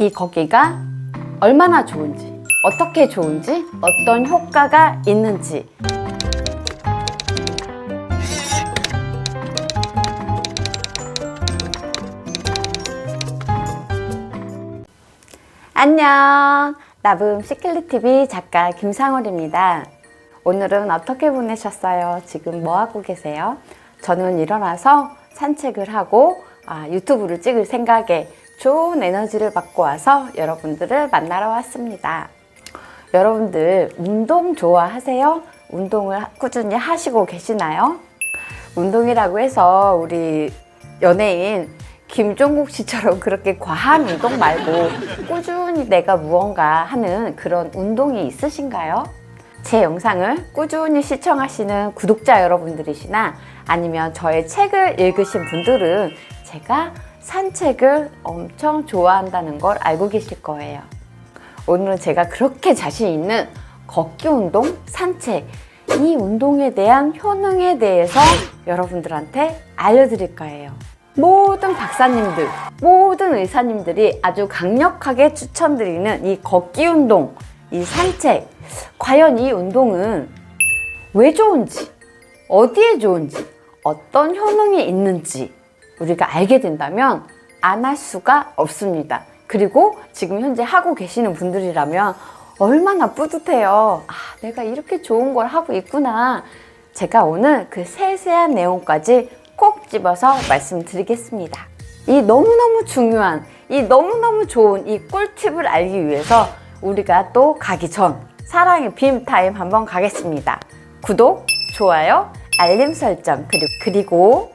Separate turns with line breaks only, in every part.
이 걷기가 얼마나 좋은지, 어떻게 좋은지, 어떤 효과가 있는지 안녕, 나붐 시클릿TV 작가 김상월입니다. 오늘은 어떻게 보내셨어요? 지금 뭐하고 계세요? 저는 일어나서 산책을 하고 유튜브를 찍을 생각에 좋은 에너지를 받고 와서 여러분들을 만나러 왔습니다. 여러분들 운동 좋아하세요? 운동을 꾸준히 하시고 계시나요? 운동이라고 해서 우리 연예인 김종국 씨처럼 그렇게 과한 운동 말고 꾸준히 내가 무언가 하는 그런 운동이 있으신가요? 제 영상을 꾸준히 시청하시는 구독자 여러분들이시나 아니면 저의 책을 읽으신 분들은 제가 산책을 엄청 좋아한다는 걸 알고 계실 거예요. 오늘은 제가 그렇게 자신 있는 걷기 운동, 산책, 이 운동에 대한 효능에 대해서 여러분들한테 알려드릴 거예요. 모든 박사님들, 모든 의사님들이 아주 강력하게 추천드리는 이 걷기 운동, 이 산책, 과연 이 운동은 왜 좋은지, 어디에 좋은지, 어떤 효능이 있는지 우리가 알게 된다면 안 할 수가 없습니다. 그리고 지금 현재 하고 계시는 분들이라면 얼마나 뿌듯해요. 내가 이렇게 좋은 걸 하고 있구나. 제가 오늘 그 세세한 내용까지 꼭 집어서 말씀드리겠습니다. 이 너무너무 중요한, 이 너무너무 좋은 이 꿀팁을 알기 위해서 우리가 또 가기 전 사랑의 빔타임 한번 가겠습니다. 구독, 좋아요, 알림 설정, 그리고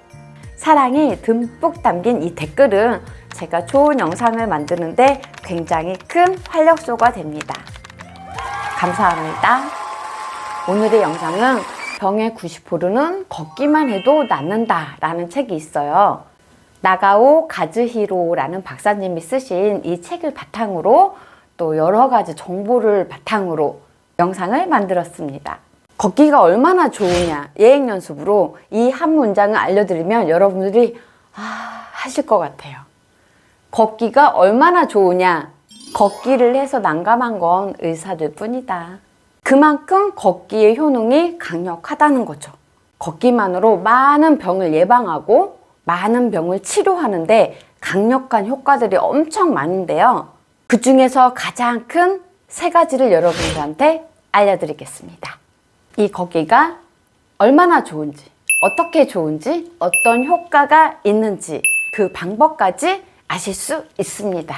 사랑이 듬뿍 담긴 이 댓글은 제가 좋은 영상을 만드는데 굉장히 큰 활력소가 됩니다. 감사합니다. 오늘의 영상은 병의 90%는 걷기만 해도 낫는다 라는 책이 있어요. 나가오 가즈히로라는 박사님이 쓰신 이 책을 바탕으로 또 여러 가지 정보를 바탕으로 영상을 만들었습니다. 걷기가 얼마나 좋으냐 예행 연습으로 이 한 문장을 알려드리면 여러분들이 하실 것 같아요. 걷기가 얼마나 좋으냐, 걷기를 해서 난감한 건 의사들 뿐이다. 그만큼 걷기의 효능이 강력하다는 거죠. 걷기만으로 많은 병을 예방하고 많은 병을 치료하는데 강력한 효과들이 엄청 많은데요. 그 중에서 가장 큰 3가지를 여러분들한테 알려드리겠습니다. 이 걷기가 얼마나 좋은지, 어떻게 좋은지, 어떤 효과가 있는지 그 방법까지 아실 수 있습니다.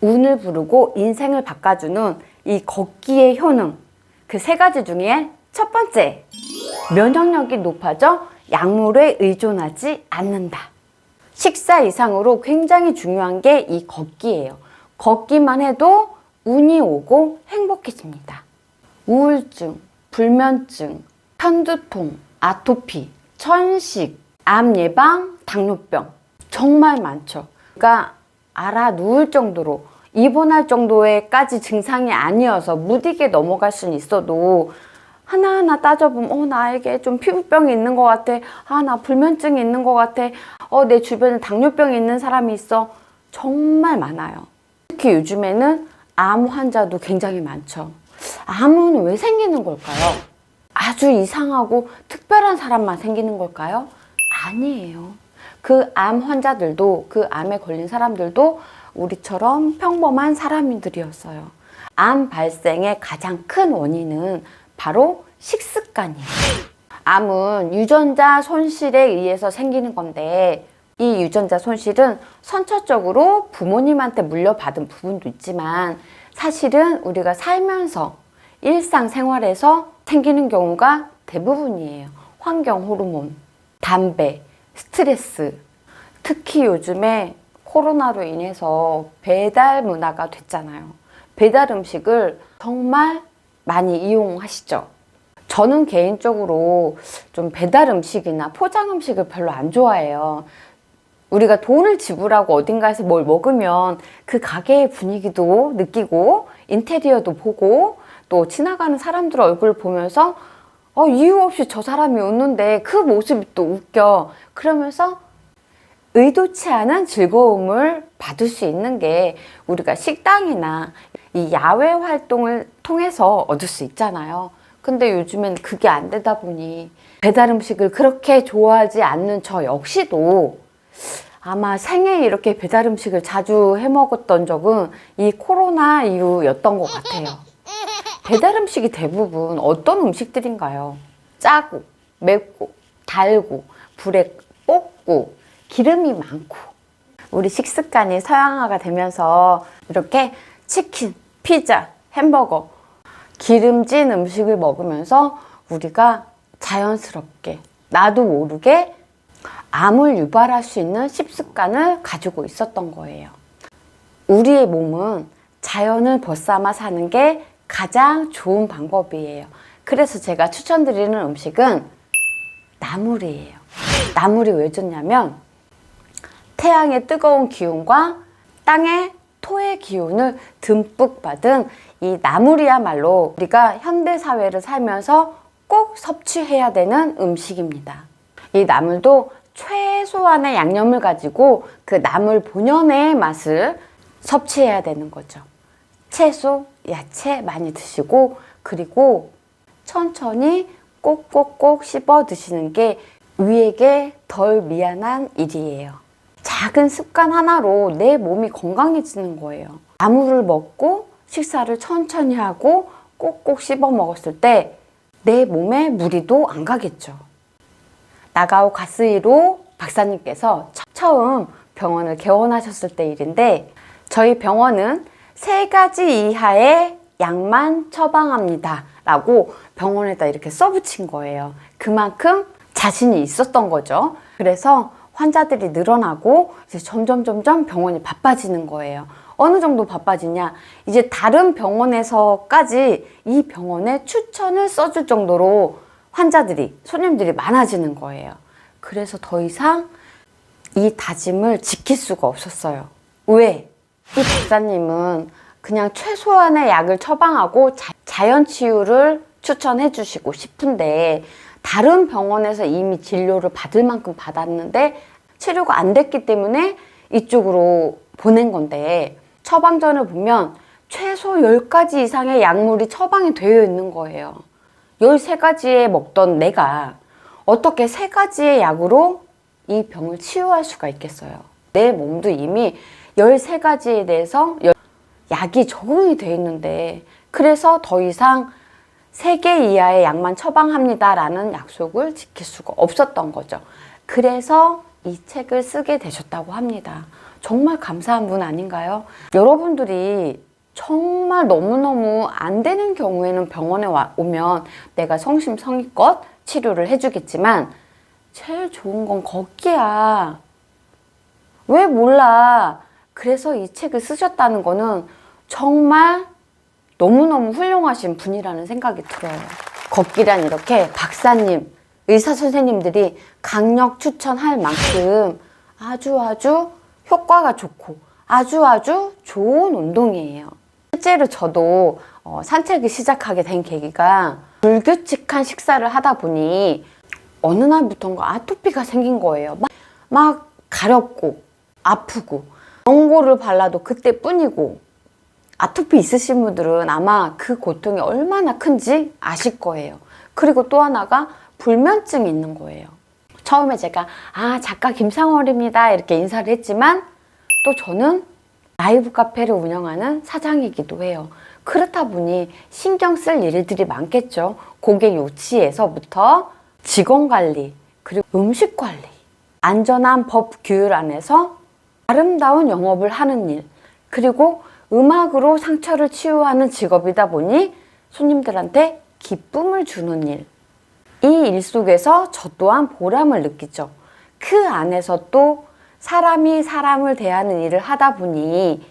운을 부르고 인생을 바꿔주는 이 걷기의 효능, 그 3가지 중에 첫 번째, 면역력이 높아져 약물에 의존하지 않는다. 식사 이상으로 굉장히 중요한 게 이 걷기예요. 걷기만 해도 운이 오고 행복해집니다. 우울증, 불면증, 편두통, 아토피, 천식, 암 예방, 당뇨병 정말 많죠. 그러니까 알아 누울 정도로 입원할 정도의까지 증상이 아니어서 무디게 넘어갈 수는 있어도 하나하나 따져보면 나에게 좀 피부병이 있는 것 같아. 나 불면증이 있는 것 같아. 내 주변에 당뇨병이 있는 사람이 있어. 정말 많아요. 특히 요즘에는 암 환자도 굉장히 많죠. 암은 왜 생기는 걸까요? 아주 이상하고 특별한 사람만 생기는 걸까요? 아니에요. 그 암 환자들도, 그 암에 걸린 사람들도 우리처럼 평범한 사람들이었어요. 암 발생의 가장 큰 원인은 바로 식습관이에요. 암은 유전자 손실에 의해서 생기는 건데 이 유전자 손실은 선천적으로 부모님한테 물려받은 부분도 있지만 사실은 우리가 살면서 일상생활에서 생기는 경우가 대부분이에요. 환경 호르몬, 담배, 스트레스, 특히 요즘에 코로나로 인해서 배달 문화가 됐잖아요. 배달 음식을 정말 많이 이용하시죠. 저는 개인적으로 좀 배달 음식이나 포장 음식을 별로 안 좋아해요. 우리가 돈을 지불하고 어딘가에서 뭘 먹으면 그 가게의 분위기도 느끼고 인테리어도 보고 또 지나가는 사람들 얼굴 보면서 이유 없이 저 사람이 웃는데 그 모습이 또 웃겨. 그러면서 의도치 않은 즐거움을 받을 수 있는 게 우리가 식당이나 이 야외 활동을 통해서 얻을 수 있잖아요. 근데 요즘엔 그게 안 되다 보니 배달 음식을 그렇게 좋아하지 않는 저 역시도 아마 생애 이렇게 배달 음식을 자주 해 먹었던 적은 이 코로나 이후였던 것 같아요. 배달 음식이 대부분 어떤 음식들인가요? 짜고, 맵고, 달고, 불에 볶고, 기름이 많고. 우리 식습관이 서양화가 되면서 이렇게 치킨, 피자, 햄버거, 기름진 음식을 먹으면서 우리가 자연스럽게 나도 모르게 암을 유발할 수 있는 식습관을 가지고 있었던 거예요. 우리의 몸은 자연을 벗삼아 사는 게 가장 좋은 방법이에요. 그래서 제가 추천드리는 음식은 나물이에요. 나물이 왜 좋냐면 태양의 뜨거운 기운과 땅의 토의 기운을 듬뿍 받은 이 나물이야말로 우리가 현대사회를 살면서 꼭 섭취해야 되는 음식입니다. 이 나물도 최소한의 양념을 가지고 그 나물 본연의 맛을 섭취해야 되는 거죠. 채소, 야채 많이 드시고 그리고 천천히 꼭꼭꼭 씹어 드시는 게 위에게 덜 미안한 일이에요. 작은 습관 하나로 내 몸이 건강해지는 거예요. 나물을 먹고 식사를 천천히 하고 꼭꼭 씹어 먹었을 때 내 몸에 무리도 안 가겠죠. 나가오 가스히로 박사님께서 처음 병원을 개원하셨을 때 일인데 저희 병원은 3가지 이하의 약만 처방합니다 라고 병원에다 이렇게 써붙인 거예요. 그만큼 자신이 있었던 거죠. 그래서 환자들이 늘어나고 이제 점점 병원이 바빠지는 거예요. 어느 정도 바빠지냐? 이제 다른 병원에서까지 이 병원에 추천을 써줄 정도로 환자들이, 손님들이 많아지는 거예요. 그래서 더 이상 이 다짐을 지킬 수가 없었어요. 왜? 이 박사님은 그냥 최소한의 약을 처방하고 자연 치유를 추천해 주시고 싶은데 다른 병원에서 이미 진료를 받을 만큼 받았는데 치료가 안 됐기 때문에 이쪽으로 보낸 건데 처방전을 보면 최소 10가지 이상의 약물이 처방이 되어 있는 거예요. 13가지에 먹던 내가 어떻게 3가지의 약으로 이 병을 치유할 수가 있겠어요? 내 몸도 이미 13가지에 대해서 약이 적응이 되어 있는데 그래서 더 이상 3개 이하의 약만 처방합니다 라는 약속을 지킬 수가 없었던 거죠. 그래서 이 책을 쓰게 되셨다고 합니다. 정말 감사한 분 아닌가요? 여러분들이 정말 너무너무 안 되는 경우에는 병원에 오면 내가 성심성의껏 치료를 해주겠지만 제일 좋은 건 걷기야. 왜 몰라? 그래서 이 책을 쓰셨다는 거는 정말 너무너무 훌륭하신 분이라는 생각이 들어요. 걷기란 이렇게 박사님, 의사 선생님들이 강력 추천할 만큼 아주 효과가 좋고 아주 좋은 운동이에요. 실제로 저도 산책을 시작하게 된 계기가 불규칙한 식사를 하다 보니 어느 날부터인가 아토피가 생긴 거예요. 막 가렵고 아프고 연고를 발라도 그때뿐이고 아토피 있으신 분들은 아마 그 고통이 얼마나 큰지 아실 거예요. 그리고 또 하나가 불면증이 있는 거예요. 처음에 제가 작가 김상월입니다 이렇게 인사를 했지만 또 저는 라이브 카페를 운영하는 사장이기도 해요. 그렇다 보니 신경 쓸 일들이 많겠죠. 고객 요치에서부터 직원 관리, 그리고 음식 관리, 안전한 법 규율 안에서 아름다운 영업을 하는 일, 그리고 음악으로 상처를 치유하는 직업이다 보니 손님들한테 기쁨을 주는 일. 이 일 속에서 저 또한 보람을 느끼죠. 그 안에서 또 사람이 사람을 대하는 일을 하다 보니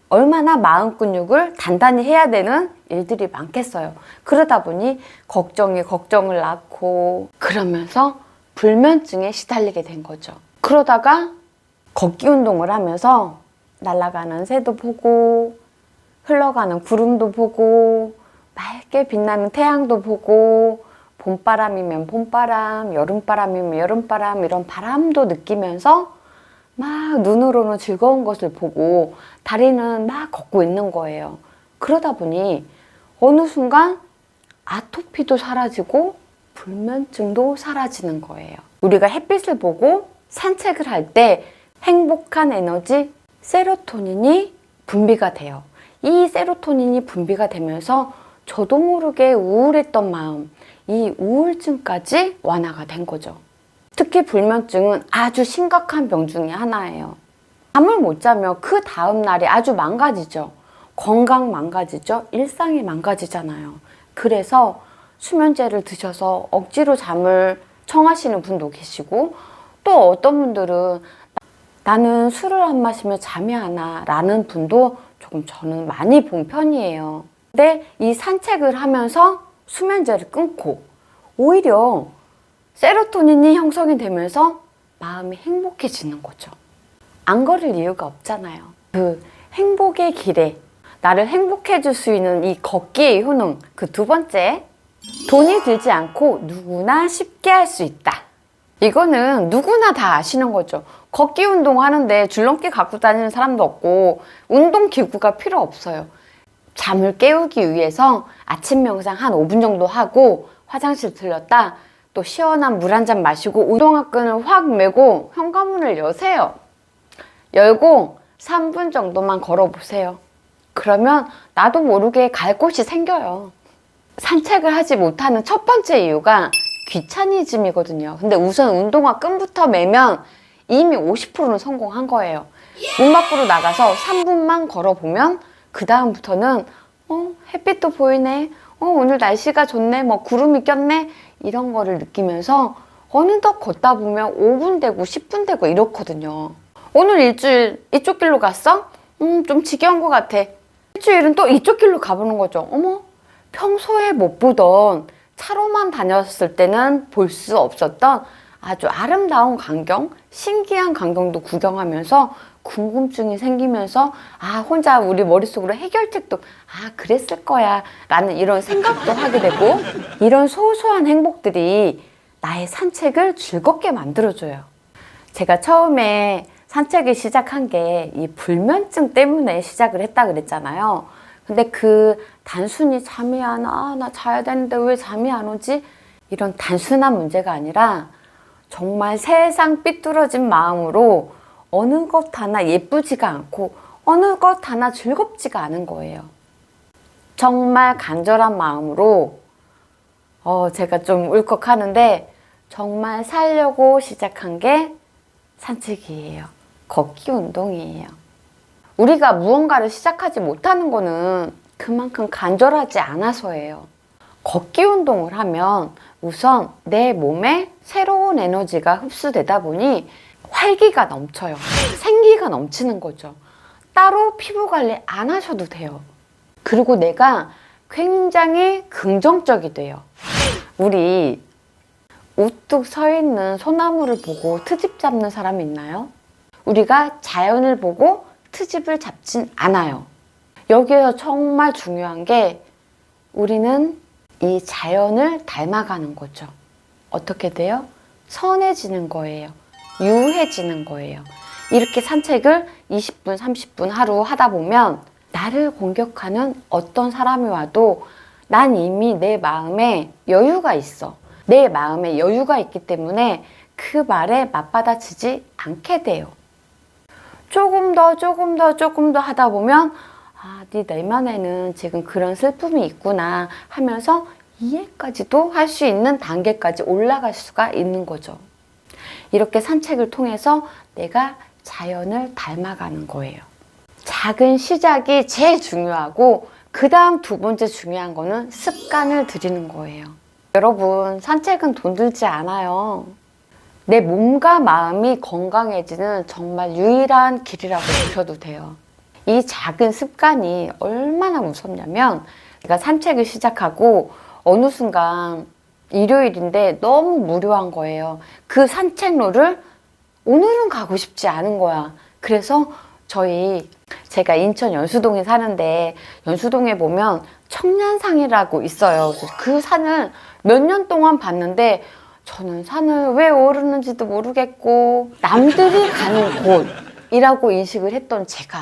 얼마나 마음 근육을 단단히 해야 되는 일들이 많겠어요. 그러다 보니 걱정이 걱정을 낳고 그러면서 불면증에 시달리게 된 거죠. 그러다가 걷기 운동을 하면서 날아가는 새도 보고 흘러가는 구름도 보고 맑게 빛나는 태양도 보고 봄바람이면 봄바람, 여름바람이면 여름바람 이런 바람도 느끼면서 막 눈으로는 즐거운 것을 보고 다리는 막 걷고 있는 거예요. 그러다 보니 어느 순간 아토피도 사라지고 불면증도 사라지는 거예요. 우리가 햇빛을 보고 산책을 할 때 행복한 에너지 세로토닌이 분비가 돼요. 이 세로토닌이 분비가 되면서 저도 모르게 우울했던 마음, 이 우울증까지 완화가 된 거죠. 특히 불면증은 아주 심각한 병 중에 하나예요. 잠을 못 자면 그 다음 날이 아주 망가지죠. 건강 망가지죠. 일상이 망가지잖아요. 그래서 수면제를 드셔서 억지로 잠을 청하시는 분도 계시고, 또 어떤 분들은 나는 술을 안 마시면 잠이 안 와 라는 분도 조금 저는 많이 본 편이에요. 근데 이 산책을 하면서 수면제를 끊고 오히려 세로토닌이 형성이 되면서 마음이 행복해지는 거죠. 안 걸을 이유가 없잖아요. 그 행복의 길에 나를 행복해 줄 수 있는 이 걷기의 효능, 그 두 번째, 돈이 들지 않고 누구나 쉽게 할 수 있다. 이거는 누구나 다 아시는 거죠. 걷기 운동 하는데 줄넘기 갖고 다니는 사람도 없고 운동기구가 필요 없어요. 잠을 깨우기 위해서 아침 명상 한 5분 정도 하고 화장실 들렀다 또 시원한 물 한 잔 마시고 운동화 끈을 확 매고 현관문을 여세요. 열고 3분 정도만 걸어보세요. 그러면 나도 모르게 갈 곳이 생겨요. 산책을 하지 못하는 첫 번째 이유가 귀차니즘이거든요. 근데 우선 운동화 끈부터 매면 이미 50%는 성공한 거예요. 문 밖으로 나가서 3분만 걸어보면 그 다음부터는 햇빛도 보이네, 오늘 날씨가 좋네, 뭐 구름이 꼈네, 이런 거를 느끼면서 어느덧 걷다 보면 5분 되고 10분 되고 이렇거든요. 오늘 일주일 이쪽 길로 갔어? 좀 지겨운 것 같아. 일주일은 또 이쪽 길로 가보는 거죠. 어머, 평소에 못 보던, 차로만 다녔을 때는 볼 수 없었던 아주 아름다운 광경, 신기한 광경도 구경하면서 궁금증이 생기면서 혼자 우리 머릿속으로 해결책도 그랬을 거야 라는 이런 생각도 하게 되고, 이런 소소한 행복들이 나의 산책을 즐겁게 만들어줘요. 제가 처음에 산책을 시작한 게 이 불면증 때문에 시작을 했다 그랬잖아요. 근데 그 단순히 잠이 안 와, 나 자야 되는데 왜 잠이 안 오지? 이런 단순한 문제가 아니라 정말 세상 삐뚤어진 마음으로 어느 것 하나 예쁘지가 않고 어느 것 하나 즐겁지가 않은 거예요. 정말 간절한 마음으로 제가 좀 울컥하는데 정말 살려고 시작한 게 산책이에요. 걷기 운동이에요. 우리가 무언가를 시작하지 못하는 거는 그만큼 간절하지 않아서예요. 걷기 운동을 하면 우선 내 몸에 새로운 에너지가 흡수되다 보니 활기가 넘쳐요. 생기가 넘치는 거죠. 따로 피부 관리 안 하셔도 돼요. 그리고 내가 굉장히 긍정적이 돼요. 우리 우뚝 서 있는 소나무를 보고 트집 잡는 사람 있나요? 우리가 자연을 보고 트집을 잡진 않아요. 여기에서 정말 중요한 게 우리는 이 자연을 닮아가는 거죠. 어떻게 돼요? 선해지는 거예요. 유해지는 거예요. 이렇게 산책을 20분, 30분 하루 하다 보면 나를 공격하는 어떤 사람이 와도 난 이미 내 마음에 여유가 있어. 내 마음에 여유가 있기 때문에 그 말에 맞받아치지 않게 돼요. 조금 더 하다 보면 네 내면에는 지금 그런 슬픔이 있구나 하면서 이해까지도 할 수 있는 단계까지 올라갈 수가 있는 거죠. 이렇게 산책을 통해서 내가 자연을 닮아가는 거예요. 작은 시작이 제일 중요하고 그 다음 두 번째 중요한 거는 습관을 들이는 거예요. 여러분, 산책은 돈 들지 않아요. 내 몸과 마음이 건강해지는 정말 유일한 길이라고 보셔도 돼요. 이 작은 습관이 얼마나 무섭냐면 제가 산책을 시작하고 어느 순간 일요일인데 너무 무료한 거예요. 그 산책로를 오늘은 가고 싶지 않은 거야. 그래서 제가 인천 연수동에 사는데 연수동에 보면 청량산이라고 있어요. 그래서 그 산을 몇 년 동안 봤는데 저는 산을 왜 오르는지도 모르겠고 남들이 가는 곳이라고 인식을 했던 제가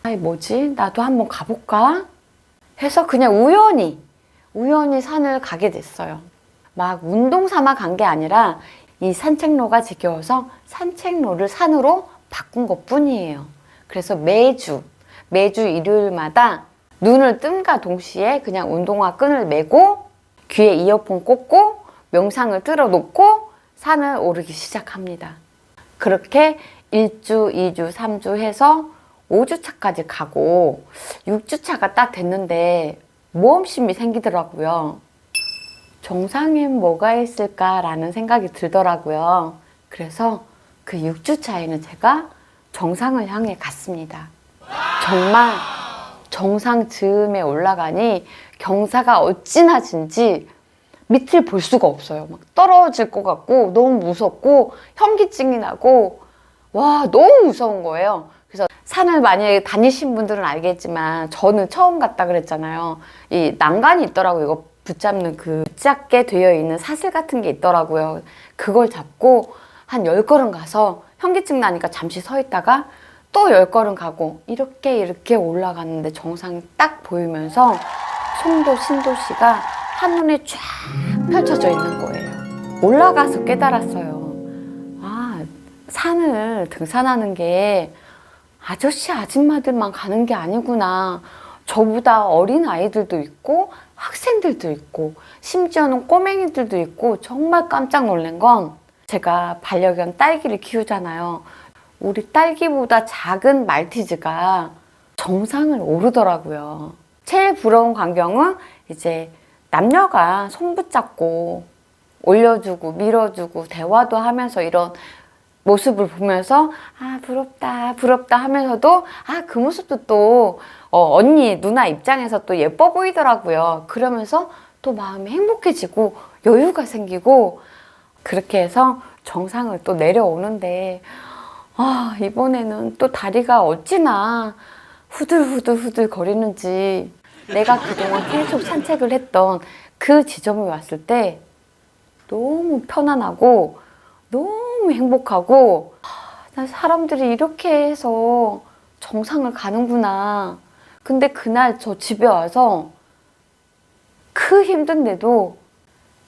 아이 뭐지? 나도 한번 가볼까? 해서 그냥 우연히 산을 가게 됐어요. 막 운동 삼아 간 게 아니라 이 산책로가 지겨워서 산책로를 산으로 바꾼 것 뿐이에요. 그래서 매주 일요일마다 눈을 뜸과 동시에 그냥 운동화 끈을 매고 귀에 이어폰 꽂고 명상을 틀어놓고 산을 오르기 시작합니다. 그렇게 1주, 2주, 3주 해서 5주차까지 가고 6주차가 딱 됐는데 모험심이 생기더라고요. 정상엔 뭐가 있을까라는 생각이 들더라고요. 그래서 그 6주차에는 제가 정상을 향해 갔습니다. 정말 정상 즈음에 올라가니 경사가 어찌나 진지 밑을 볼 수가 없어요. 막 떨어질 것 같고 너무 무섭고 현기증이 나고 와 너무 무서운 거예요. 그래서 산을 많이 다니신 분들은 알겠지만 저는 처음 갔다 그랬잖아요. 이 난간이 있더라고요. 이거 붙잡는 그 붙잡게 되어 있는 사슬 같은 게 있더라고요. 그걸 잡고 한 10걸음 가서 현기증 나니까 잠시 서 있다가 또 10걸음 가고 이렇게 올라갔는데 정상이 딱 보이면서 송도 신도시가 한눈에 쫙 펼쳐져 있는 거예요. 올라가서 깨달았어요. 아, 산을 등산하는 게 아저씨 아줌마들만 가는 게 아니구나. 저보다 어린 아이들도 있고 학생들도 있고 심지어는 꼬맹이들도 있고 정말 깜짝 놀란 건 제가 반려견 딸기를 키우잖아요. 우리 딸기보다 작은 말티즈가 정상을 오르더라고요. 제일 부러운 광경은 이제 남녀가 손 붙잡고 올려주고 밀어주고 대화도 하면서 이런 모습을 보면서 아 부럽다 하면서도 아 그 모습도 또 언니 누나 입장에서 또 예뻐 보이더라고요. 그러면서 또 마음이 행복해지고 여유가 생기고 그렇게 해서 정상을 또 내려오는데 아 이번에는 또 다리가 어찌나 후들후들 거리는지 내가 그동안 계속 산책을 했던 그 지점에 왔을 때 너무 편안하고 너무 행복하고 난 사람들이 이렇게 해서 정상을 가는구나. 근데 그날 저 집에 와서 그 힘든데도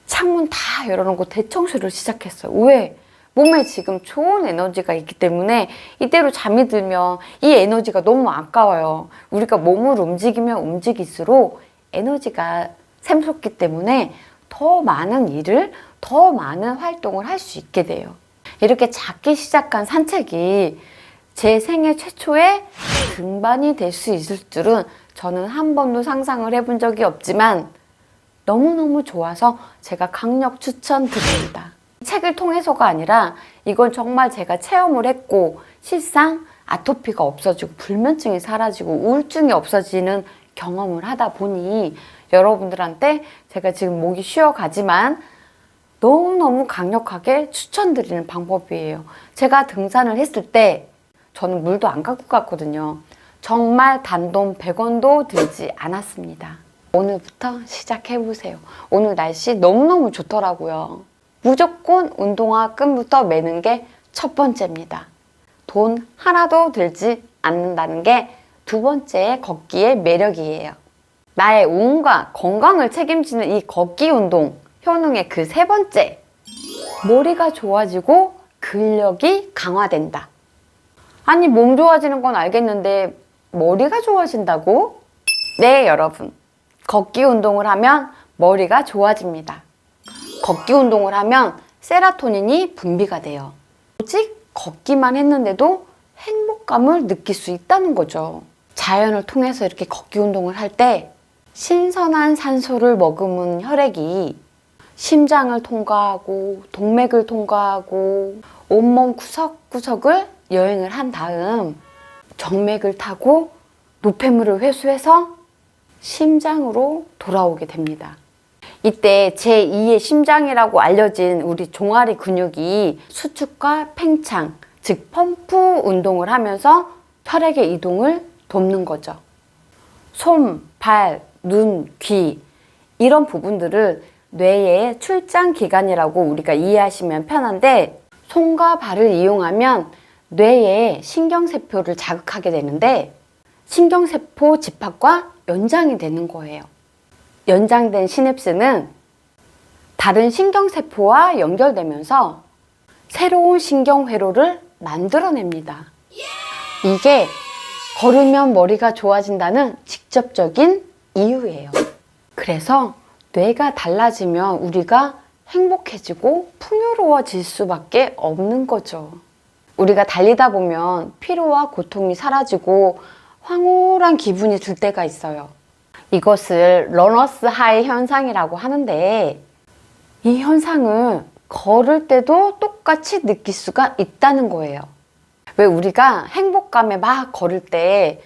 창문 다 열어놓고 대청소를 시작했어요. 왜? 몸에 지금 좋은 에너지가 있기 때문에 이대로 잠이 들면 이 에너지가 너무 아까워요. 우리가 몸을 움직이면 움직일수록 에너지가 샘솟기 때문에 더 많은 일을, 더 많은 활동을 할 수 있게 돼요. 이렇게 작게 시작한 산책이 제 생애 최초의 등반이 될 수 있을 줄은 저는 한 번도 상상을 해본 적이 없지만 너무너무 좋아서 제가 강력 추천드립니다. 책을 통해서가 아니라 이건 정말 제가 체험을 했고 실상 아토피가 없어지고 불면증이 사라지고 우울증이 없어지는 경험을 하다 보니 여러분들한테 제가 지금 목이 쉬어가지만 너무너무 강력하게 추천드리는 방법이에요. 제가 등산을 했을 때 저는 물도 안 갖고 갔거든요. 정말 단돈 100원도 들지 않았습니다. 오늘부터 시작해보세요. 오늘 날씨 너무너무 좋더라고요. 무조건 운동화 끈부터 매는 게 첫 번째입니다. 돈 하나도 들지 않는다는 게 두 번째 걷기의 매력이에요. 나의 운과 건강을 책임지는 이 걷기 운동 효능의 그 세 번째, 머리가 좋아지고 근력이 강화된다. 아니 몸 좋아지는 건 알겠는데 머리가 좋아진다고? 네 여러분, 걷기 운동을 하면 머리가 좋아집니다. 걷기 운동을 하면 세로토닌이 분비가 돼요. 오직 걷기만 했는데도 행복감을 느낄 수 있다는 거죠. 자연을 통해서 이렇게 걷기 운동을 할 때 신선한 산소를 머금은 혈액이 심장을 통과하고 동맥을 통과하고 온몸 구석구석을 여행을 한 다음 정맥을 타고 노폐물을 회수해서 심장으로 돌아오게 됩니다. 이때 제2의 심장이라고 알려진 우리 종아리 근육이 수축과 팽창, 즉 펌프 운동을 하면서 혈액의 이동을 돕는 거죠. 손, 발, 눈, 귀 이런 부분들을 뇌의 출장 기관이라고 우리가 이해하시면 편한데, 손과 발을 이용하면 뇌의 신경세포를 자극하게 되는데 신경세포 집합과 연장이 되는 거예요. 연장된 시냅스는 다른 신경세포와 연결되면서 새로운 신경회로를 만들어냅니다. 이게 걸으면 머리가 좋아진다는 직접적인 이유예요. 그래서 뇌가 달라지면 우리가 행복해지고 풍요로워질 수밖에 없는 거죠. 우리가 달리다 보면 피로와 고통이 사라지고 황홀한 기분이 들 때가 있어요. 이것을 러너스 하이 현상이라고 하는데, 이 현상을 걸을 때도 똑같이 느낄 수가 있다는 거예요. 왜 우리가 행복감에 막 걸을 때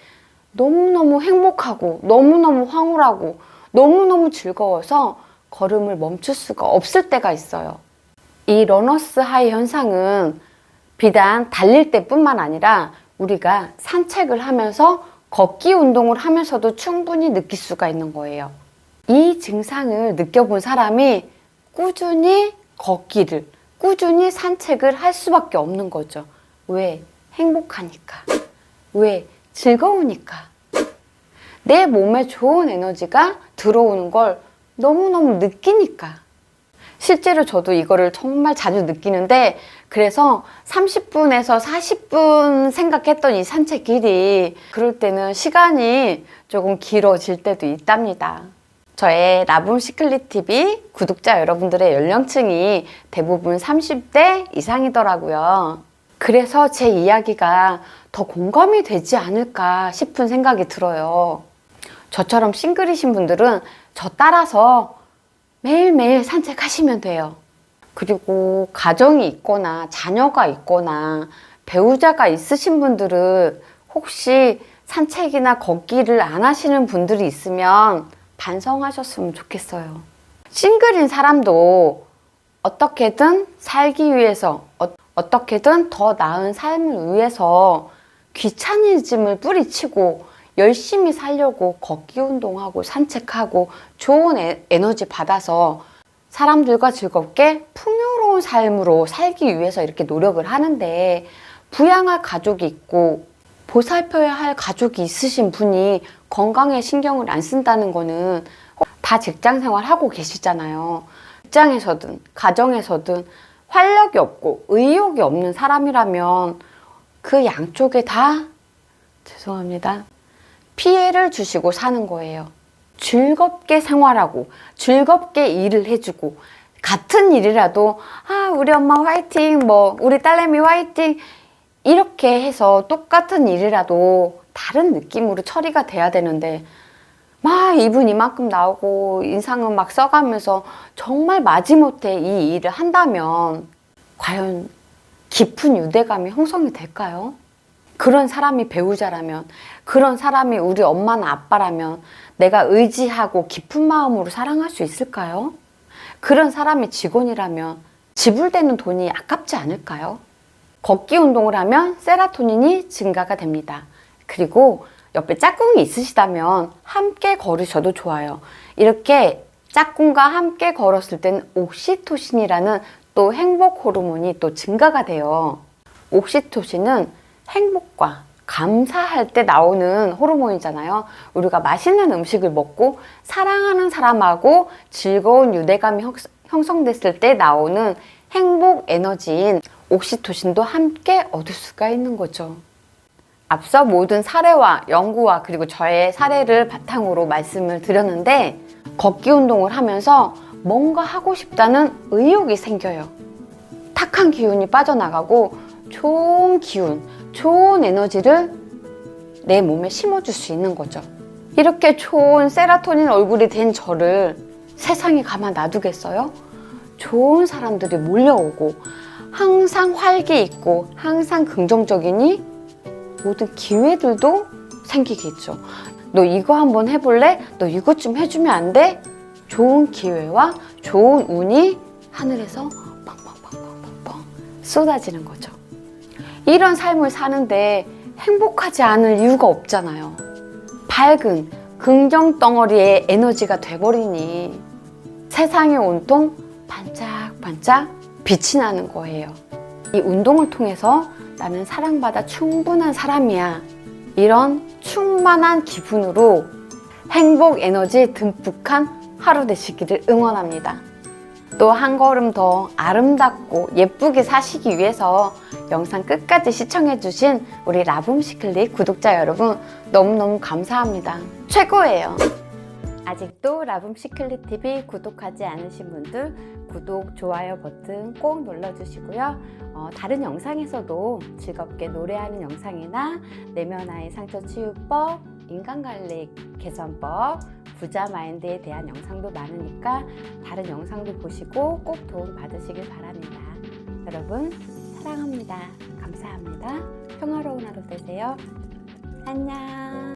너무너무 행복하고 너무너무 황홀하고 너무너무 즐거워서 걸음을 멈출 수가 없을 때가 있어요. 이 러너스 하이 현상은 비단 달릴 때뿐만 아니라 우리가 산책을 하면서 걷기 운동을 하면서도 충분히 느낄 수가 있는 거예요. 이 증상을 느껴본 사람이 꾸준히 걷기를, 꾸준히 산책을 할 수밖에 없는 거죠. 왜? 행복하니까. 왜? 즐거우니까. 내 몸에 좋은 에너지가 들어오는 걸 너무너무 느끼니까. 실제로 저도 이거를 정말 자주 느끼는데, 그래서 30분에서 40분 생각했던 이 산책 길이 그럴 때는 시간이 조금 길어질 때도 있답니다. 저의 나붐 시클릿 TV 구독자 여러분들의 연령층이 대부분 30대 이상이더라고요. 그래서 제 이야기가 더 공감이 되지 않을까 싶은 생각이 들어요. 저처럼 싱글이신 분들은 저 따라서 매일매일 산책하시면 돼요. 그리고 가정이 있거나 자녀가 있거나 배우자가 있으신 분들은 혹시 산책이나 걷기를 안 하시는 분들이 있으면 반성하셨으면 좋겠어요. 싱글인 사람도 어떻게든 살기 위해서, 어떻게든 더 나은 삶을 위해서 귀차니즘을 뿌리치고 열심히 살려고 걷기 운동하고 산책하고 좋은 에너지 받아서 사람들과 즐겁게 풍요로운 삶으로 살기 위해서 이렇게 노력을 하는데, 부양할 가족이 있고 보살펴야 할 가족이 있으신 분이 건강에 신경을 안 쓴다는 거는 다 직장 생활하고 계시잖아요. 직장에서든 가정에서든 활력이 없고 의욕이 없는 사람이라면 그 양쪽에 다 죄송합니다. 피해를 주시고 사는 거예요. 즐겁게 생활하고 즐겁게 일을 해주고 같은 일이라도 우리 엄마 화이팅, 우리 딸내미 화이팅 이렇게 해서 똑같은 일이라도 다른 느낌으로 처리가 돼야 되는데 막 이분 이만큼 나오고 인상은 막 써가면서 정말 마지못해 이 일을 한다면 과연 깊은 유대감이 형성이 될까요? 그런 사람이 배우자라면, 그런 사람이 우리 엄마나 아빠라면 내가 의지하고 깊은 마음으로 사랑할 수 있을까요? 그런 사람이 직원이라면 지불되는 돈이 아깝지 않을까요? 걷기 운동을 하면 세로토닌이 증가가 됩니다. 그리고 옆에 짝꿍이 있으시다면 함께 걸으셔도 좋아요. 이렇게 짝꿍과 함께 걸었을 때는 옥시토신이라는 또 행복 호르몬이 또 증가가 돼요. 옥시토신은 행복과 감사할 때 나오는 호르몬이잖아요. 우리가 맛있는 음식을 먹고 사랑하는 사람하고 즐거운 유대감이 형성됐을 때 나오는 행복 에너지인 옥시토신도 함께 얻을 수가 있는 거죠. 앞서 모든 사례와 연구와 그리고 저의 사례를 바탕으로 말씀을 드렸는데, 걷기 운동을 하면서 뭔가 하고 싶다는 의욕이 생겨요. 탁한 기운이 빠져나가고 좋은 기운, 좋은 에너지를 내 몸에 심어줄 수 있는 거죠. 이렇게 좋은 세로토닌 얼굴이 된 저를 세상에 가만 놔두겠어요? 좋은 사람들이 몰려오고 항상 활기 있고 항상 긍정적이니 모든 기회들도 생기겠죠. 너 이거 한번 해볼래? 너 이것 좀 해주면 안 돼? 좋은 기회와 좋은 운이 하늘에서 펑펑펑펑펑 쏟아지는 거죠. 이런 삶을 사는데 행복하지 않을 이유가 없잖아요. 밝은 긍정 덩어리의 에너지가 돼버리니 세상이 온통 반짝반짝 빛이 나는 거예요. 이 운동을 통해서 나는 사랑받아 충분한 사람이야. 이런 충만한 기분으로 행복 에너지 듬뿍한 하루 되시기를 응원합니다. 또 한 걸음 더 아름답고 예쁘게 사시기 위해서 영상 끝까지 시청해주신 우리 라붐시클릿 구독자 여러분 너무너무 감사합니다. 최고예요. 아직도 라붐시클릿TV 구독하지 않으신 분들 구독, 좋아요 버튼 꼭 눌러주시고요. 다른 영상에서도 즐겁게 노래하는 영상이나 내면 아이 상처 치유법, 인간관리 개선법, 부자 마인드에 대한 영상도 많으니까 다른 영상도 보시고 꼭 도움 받으시길 바랍니다. 여러분 사랑합니다. 감사합니다. 평화로운 하루 되세요. 안녕.